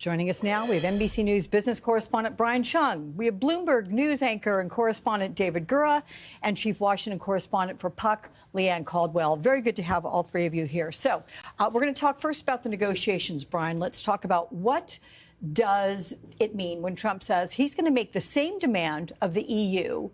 Joining us now, we have NBC News business correspondent Brian Chung. We have Bloomberg News anchor and correspondent David Gura and chief Washington correspondent for Puck, Leanne Caldwell. Very good to have all three of you here. So we're going to talk first about the negotiations, Brian. Let's talk about what does it mean when Trump says he's going to make the same demand of the EU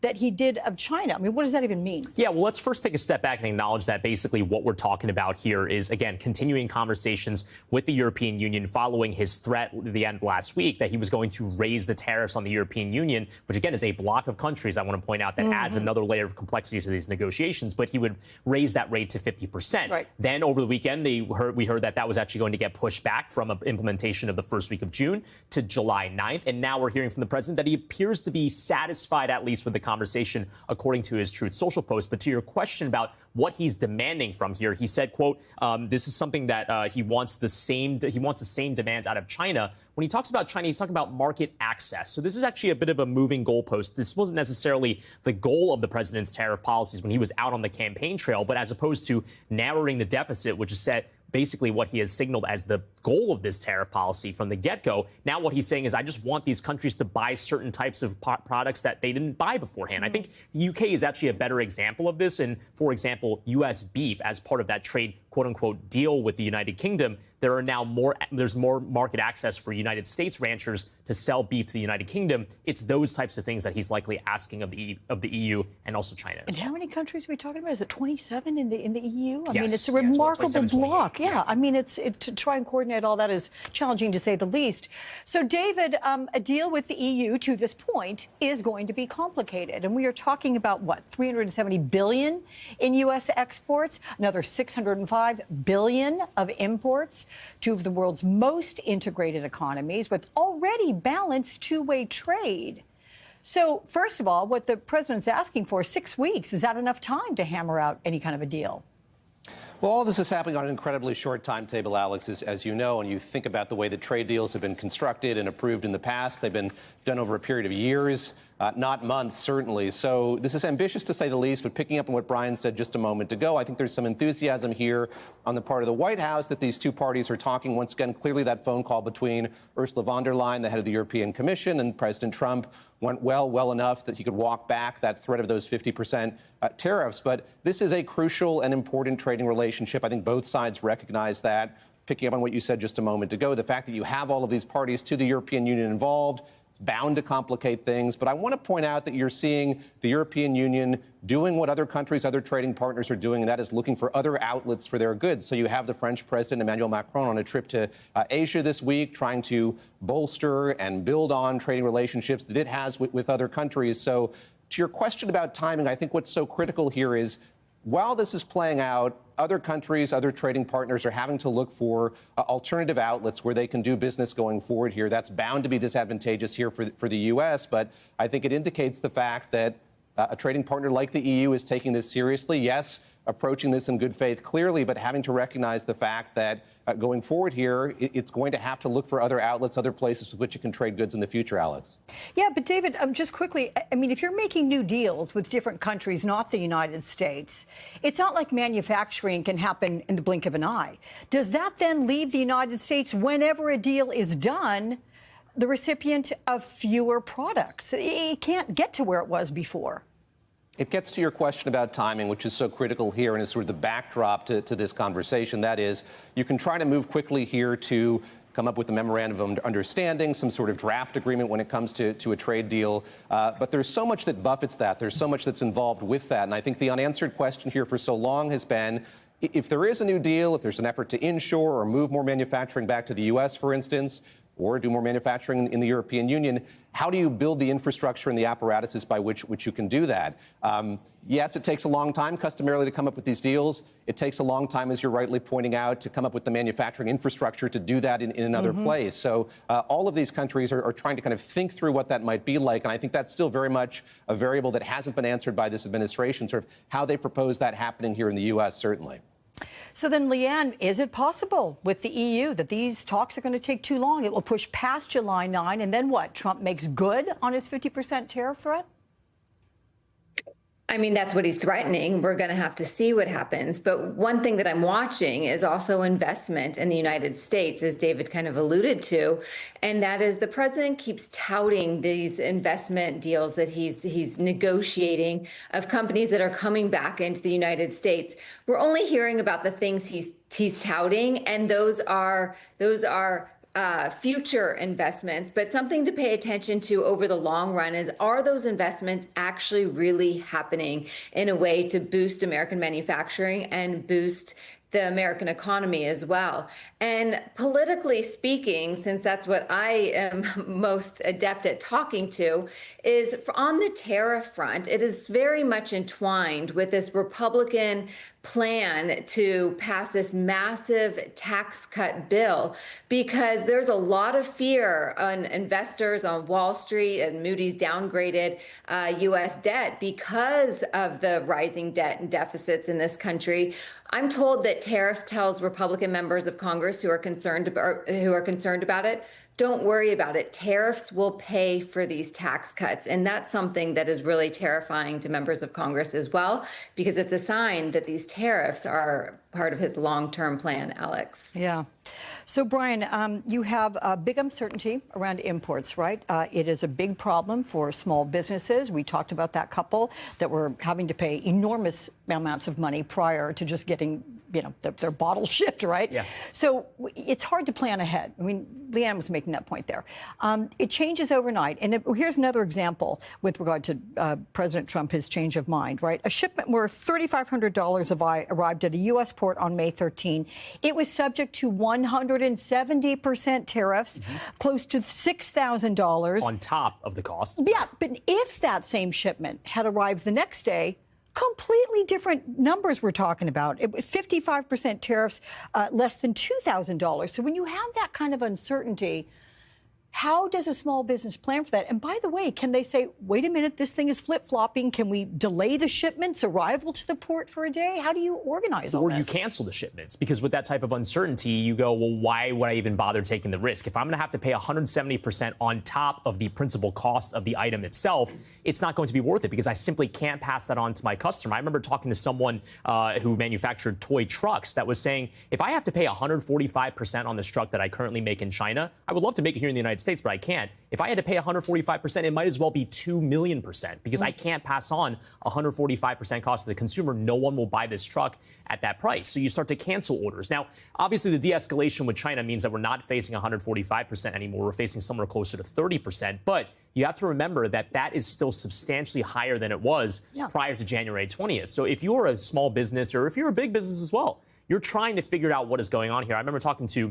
that he did of China. I mean, what does that even mean? Yeah, well, let's first take a step back and acknowledge that basically what we're talking about here is, again, continuing conversations with the European Union following his threat at the end of last week that he was going to raise the tariffs on the European Union, which, again, is a block of countries, I want to point out, that adds another layer of complexity to these negotiations. But he would raise that rate to 50%. Right. Then over the weekend, we heard that was actually going to get pushed back from implementation of the first week of June to July 9th. And now we're hearing from the president that he appears to be satisfied, at least with the conversation, according to his Truth Social post. But to your question about what he's demanding from here, he said, quote, this is something that he wants the same demands out of China. When he talks about China, he's talking about market access. So this is actually a bit of a moving goalpost. This wasn't necessarily the goal of the president's tariff policies when he was out on the campaign trail, but as opposed to narrowing the deficit, which is set basically what he has signaled as the goal of this tariff policy from the get-go. Now what he's saying is, I just want these countries to buy certain types of products that they didn't buy beforehand. I think the UK is actually a better example of this. And, for example, U.S. beef, as part of that trade, quote-unquote, deal with the United Kingdom, there's more market access for United States ranchers to sell beef to the United Kingdom. It's those types of things that he's likely asking of the EU and also China. And how many countries are we talking about? Is it 27 in the EU? I mean, it's a remarkable block. Yeah, I mean, to try and coordinate all that is challenging, to say the least. So, David, a deal with the EU to this point is going to be complicated. And we are talking about, what, 370 billion in U.S. exports, another 605 billion of imports, two of the world's most integrated economies with already balanced two-way trade. So, first of all, what the president's asking for, 6 weeks, is that enough time to hammer out any kind of a deal? Well, all this is happening on an incredibly short timetable, Alex, as you know, and you think about the way that trade deals have been constructed and approved in the past. They've been done over a period of years, not months, certainly. So this is ambitious, to say the least, but picking up on what Brian said just a moment ago, I think there's some enthusiasm here on the part of the White House that these two parties are talking. Once again, clearly that phone call between Ursula von der Leyen, the head of the European Commission, and President Trump went well enough that he could walk back that threat of those 50% tariffs. But this is a crucial and important trading relationship. I think both sides recognize that. Picking up on what you said just a moment ago, the fact that you have all of these parties to the European Union involved, it's bound to complicate things. But I want to point out that you're seeing the European Union doing what other countries, other trading partners are doing, and that is looking for other outlets for their goods. So you have the French President Emmanuel Macron on a trip to Asia this week, trying to bolster and build on trading relationships that it has with other countries. So to your question about timing, I think what's so critical here is, while this is playing out, other countries, other trading partners are having to look for alternative outlets where they can do business going forward here. That's bound to be disadvantageous here for the U.S., but I think it indicates the fact that a trading partner like the EU is taking this seriously. Yes, approaching this in good faith, clearly, but having to recognize the fact that going forward here, it's going to have to look for other outlets, other places with which it can trade goods in the future, Alex. Yeah, but David, just quickly, I mean, if you're making new deals with different countries, not the United States, it's not like manufacturing can happen in the blink of an eye. Does that then leave the United States, whenever a deal is done, the recipient of fewer products? It can't get to where it was before. It gets to your question about timing, which is so critical here, and is sort of the backdrop to this conversation. That is, you can try to move quickly here to come up with a memorandum of understanding, some sort of draft agreement when it comes to a trade deal. But there's so much that buffets that. There's so much that's involved with that. And I think the unanswered question here for so long has been, if there is a new deal, if there's an effort to inshore or move more manufacturing back to the U.S., for instance, or do more manufacturing in the European Union, how do you build the infrastructure and the apparatuses by which you can do that? Yes, it takes a long time, customarily, to come up with these deals. It takes a long time, as you're rightly pointing out, to come up with the manufacturing infrastructure to do that in another place. So all of these countries are trying to kind of think through what that might be like. And I think that's still very much a variable that hasn't been answered by this administration, sort of how they propose that happening here in the U.S., certainly. So then, Leanne, is it possible with the EU that these talks are going to take too long? It will push past July 9, and then what? Trump makes good on his 50% tariff threat? I mean, that's what he's threatening. We're going to have to see what happens. But one thing that I'm watching is also investment in the United States, as David kind of alluded to. And that is the president keeps touting these investment deals that he's negotiating of companies that are coming back into the United States. We're only hearing about the things he's touting, and those are future investments. But something to pay attention to over the long run is, are those investments actually really happening in a way to boost American manufacturing and boost the American economy as well? And politically speaking, since that's what I am most adept at talking to, is on the tariff front, it is very much entwined with this Republican plan to pass this massive tax cut bill, because there's a lot of fear on investors on Wall Street, and Moody's downgraded U.S. debt because of the rising debt and deficits in this country. I'm told that tariff tells Republican members of Congress who are concerned about it, don't worry about it. Tariffs will pay for these tax cuts. And that's something that is really terrifying to members of Congress as well, because it's a sign that these tariffs are part of his long-term plan, Alex. Yeah. So, Brian, you have a big uncertainty around imports, right? It is a big problem for small businesses. We talked about that couple that were having to pay enormous amounts of money prior to just getting, their bottles shipped, right? Yeah. So it's hard to plan ahead. I mean, Leanne was making that point there. It changes overnight. And here's another example with regard to President Trump, his change of mind, right? A shipment worth $3,500 arrived at a U.S. port on May 13. It was subject to 170% tariffs, close to $6,000. On top of the cost. Yeah, but if that same shipment had arrived the next day, completely different numbers we're talking about. 55% tariffs, less than $2,000. So when you have that kind of uncertainty, how does a small business plan for that? And by the way, can they say, wait a minute, this thing is flip-flopping. Can we delay the shipment's arrival to the port for a day? How do you organize all this? Or you cancel the shipments, because with that type of uncertainty, you go, well, why would I even bother taking the risk? If I'm going to have to pay 170% on top of the principal cost of the item itself, it's not going to be worth it, because I simply can't pass that on to my customer. I remember talking to someone who manufactured toy trucks that was saying, if I have to pay 145% on this truck that I currently make in China, I would love to make it here in the United States, but I can't. If I had to pay 145%, it might as well be 2 million %, because I can't pass on 145% cost to the consumer. No one will buy this truck at that price. So you start to cancel orders. Now, obviously, the de-escalation with China means that we're not facing 145% anymore. We're facing somewhere closer to 30%. But you have to remember that that is still substantially higher than it was prior to January 20th. So if you're a small business, or if you're a big business as well, you're trying to figure out what is going on here. I remember talking to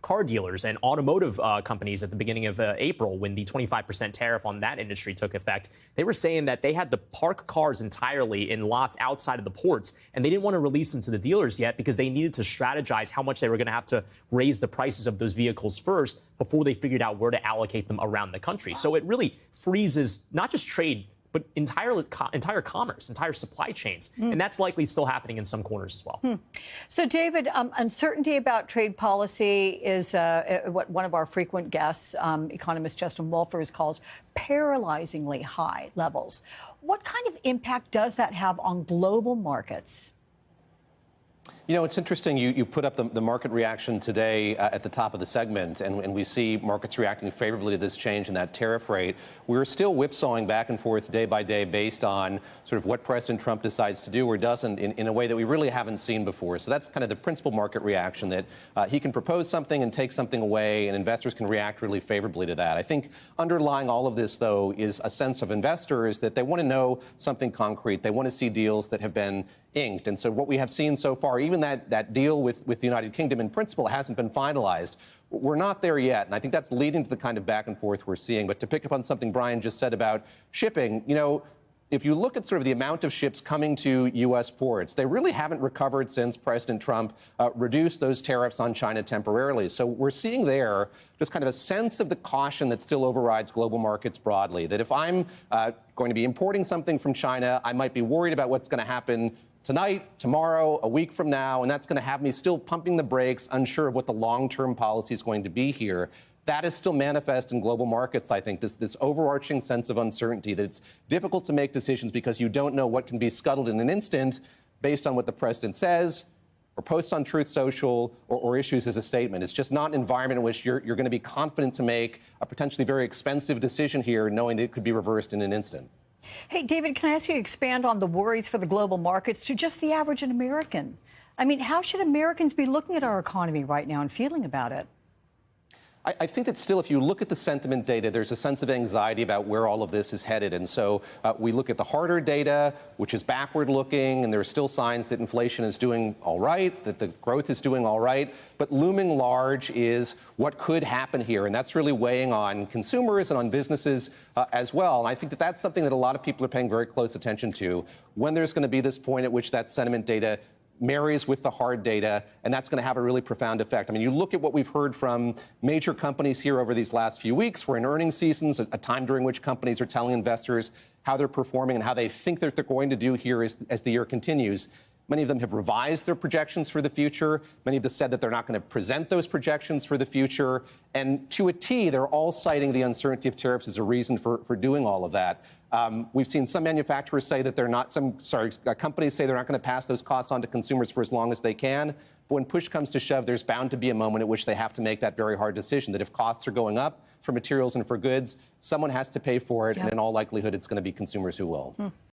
car dealers and automotive companies at the beginning of April, when the 25% tariff on that industry took effect. They were saying that they had to park cars entirely in lots outside of the ports, and they didn't want to release them to the dealers yet, because they needed to strategize how much they were going to have to raise the prices of those vehicles first before they figured out where to allocate them around the country. So it really freezes not just trade, but entire commerce, entire supply chains. And that's likely still happening in some corners as well. So, David, uncertainty about trade policy is what one of our frequent guests, economist Justin Wolfers, calls paralyzingly high levels. What kind of impact does that have on global markets? You know, it's interesting. You put up the market reaction today at the top of the segment, and we see markets reacting favorably to this change in that tariff rate. We're still whipsawing back and forth day by day based on sort of what President Trump decides to do or doesn't in a way that we really haven't seen before. So that's kind of the principal market reaction, that he can propose something and take something away, and investors can react really favorably to that. I think underlying all of this, though, is a sense of investors that they want to know something concrete. They want to see deals that have been inked. And so what we have seen so far, even that deal with the United Kingdom in principle hasn't been finalized. We're not there yet, and I think that's leading to the kind of back and forth we're seeing. But to pick up on something Brian just said about shipping, you know, if you look at sort of the amount of ships coming to U.S. ports, they really haven't recovered since President Trump reduced those tariffs on China temporarily. So we're seeing there just kind of a sense of the caution that still overrides global markets broadly, that if I'm going to be importing something from China, I might be worried about what's going to happen tonight, tomorrow, a week from now, and that's going to have me still pumping the brakes, unsure of what the long-term policy is going to be here. that is still manifest in global markets, I think, this overarching sense of uncertainty, that it's difficult to make decisions because you don't know what can be scuttled in an instant based on what the president says or posts on Truth Social or issues as a statement. It's just not an environment in which you're going to be confident to make a potentially very expensive decision here, knowing that it could be reversed in an instant. Hey, David, can I ask you to expand on the worries for the global markets to just the average American? I mean, how should Americans be looking at our economy right now and feeling about it? I think that still, if you look at the sentiment data, there's a sense of anxiety about where all of this is headed. And so we look at the harder data, which is backward looking, and there are still signs that inflation is doing all right, that the growth is doing all right. But looming large is what could happen here. And that's really weighing on consumers and on businesses as well. And I think that that's something that a lot of people are paying very close attention to, when there's going to be this point at which that sentiment data marries with the hard data, and that's going to have a really profound effect. I mean, you look at what we've heard from major companies here over these last few weeks. We're in earnings seasons, a time during which companies are telling investors how they're performing and how they think that they're going to do here as the year continues. Many of them have revised their projections for the future. Many of them said that they're not going to present those projections for the future. And to a T, they're all citing the uncertainty of tariffs as a reason for doing all of that. We've seen some manufacturers say that companies say they're not going to pass those costs on to consumers for as long as they can. But when push comes to shove, there's bound to be a moment at which they have to make that very hard decision, that if costs are going up for materials and for goods, someone has to pay for it. Yep. And in all likelihood, it's going to be consumers who will.